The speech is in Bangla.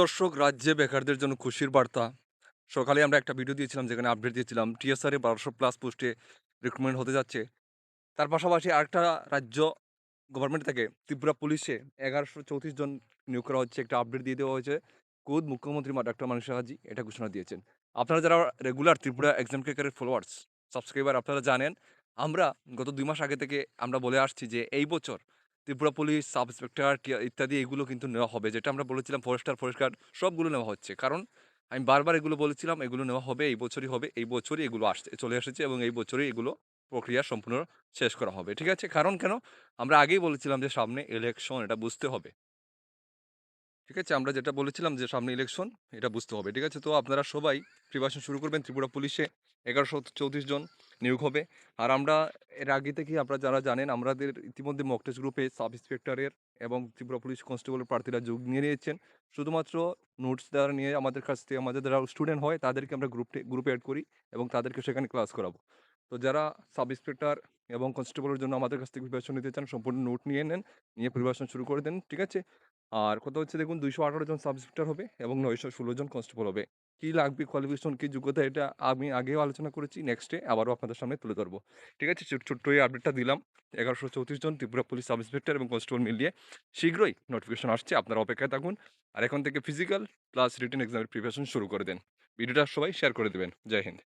দর্শক, রাজ্যে বেকারদের জন্য খুশির বার্তা। সকালে আমরা একটা ভিডিও দিয়েছিলাম যেখানে আপডেট দিয়েছিলাম টিএসআর এ ১২০০ প্লাস পোস্টে রিক্রুটমেন্ট হতে যাচ্ছে। তার পাশাপাশি আরেকটা রাজ্য গভর্নমেন্ট থেকে ত্রিপুরা পুলিশে ১১৩৪ জন নিয়োগ করা হচ্ছে। একটা আপডেট দিয়ে দেওয়া হয়েছে। খোদ মুখ্যমন্ত্রী ডক্টর মানিক সাহাজি এটা ঘোষণা দিয়েছেন। আপনারা যারা রেগুলার ত্রিপুরা এক্সাম ক্র্যাকারের ফলোয়ার্স, সাবস্ক্রাইবার আপনারা জানেন, আমরা গত ২ মাস আগে থেকে আমরা বলে আসছি যে এই বছর ত্রিপুরা পুলিশ, সাব ইন্সপেক্টর ইত্যাদি এগুলো কিন্তু নেওয়া হবে। যেটা আমরা বলেছিলাম ফরেস্ট গার্ড সবগুলো নেওয়া হচ্ছে। কারণ আমি বারবার এগুলো বলেছিলাম এগুলো নেওয়া হবে, এই বছরই হবে। এই বছরই এগুলো চলে এসেছে এবং এই বছরই এগুলো প্রক্রিয়া সম্পূর্ণ শেষ করা হবে। ঠিক আছে? কারণ কেন? আমরা আগেই বলেছিলাম যে সামনে ইলেকশন, এটা বুঝতে হবে। ঠিক আছে? আমরা যেটা বলেছিলাম যে সামনে ইলেকশন, এটা বুঝতে হবে। ঠিক আছে? তো আপনারা সবাই প্রিপারেশন শুরু করবেন। ত্রিপুরা পুলিশে ১১৩৪ জন নিয়োগ হবে। আর আমরা এর আগে থেকেই আপনারা যারা জানেন আমাদের ইতিমধ্যে মক টেস্ট গ্রুপে সাব ইন্সপেক্টরের এবং ত্রিপুরা পুলিশ কনস্টেবলের প্রার্থীরা যোগ নিয়ে নিয়েছেন। শুধুমাত্র নোটস দ্বারা নিয়ে আমাদের কাছ থেকে আমাদের যারা স্টুডেন্ট হয় তাদেরকে আমরা গ্রুপে এড করি এবং তাদেরকে সেখানে ক্লাস করাবো। তো যারা সাব ইন্সপেক্টর এবং কনস্টেবলের জন্য আমাদের কাছ থেকে প্রিপারেশন নিতে চান, সম্পূর্ণ নোট নিয়ে নেন। নিয়ে প্রিপারেশন শুরু করে দেন। ঠিক আছে? আর কথা হচ্ছে, দেখুন, ২১৮ জন সাব ইন্সপেক্টর হবে এবং ৯১৬ জন কনস্টেবল হবে। কি লাগবে, কোয়ালিফিকেশন কি যোগ্যতা, এটা আমি আগেও আলোচনা করেছি। নেক্সটে আবারও আপনাদের সামনে তুলে ধরবো। ঠিক আছে? ছোট্ট এই আপডেটটা দিলাম। ১১৩৪ জন ত্রিপুরা পুলিশ সাব ইন্সপেক্টর এবং কনস্টেবল মিলিয়ে শীঘ্রই নোটিফিকেশন আসছে। আপনারা অপেক্ষায় থাকুন। আর এখন থেকে ফিজিক্যাল প্লাস রিটেন এক্সামের প্রিপারেশন শুরু করে দেন। ভিডিওটা সবাই শেয়ার করে দিবেন। জয় হিন্দ।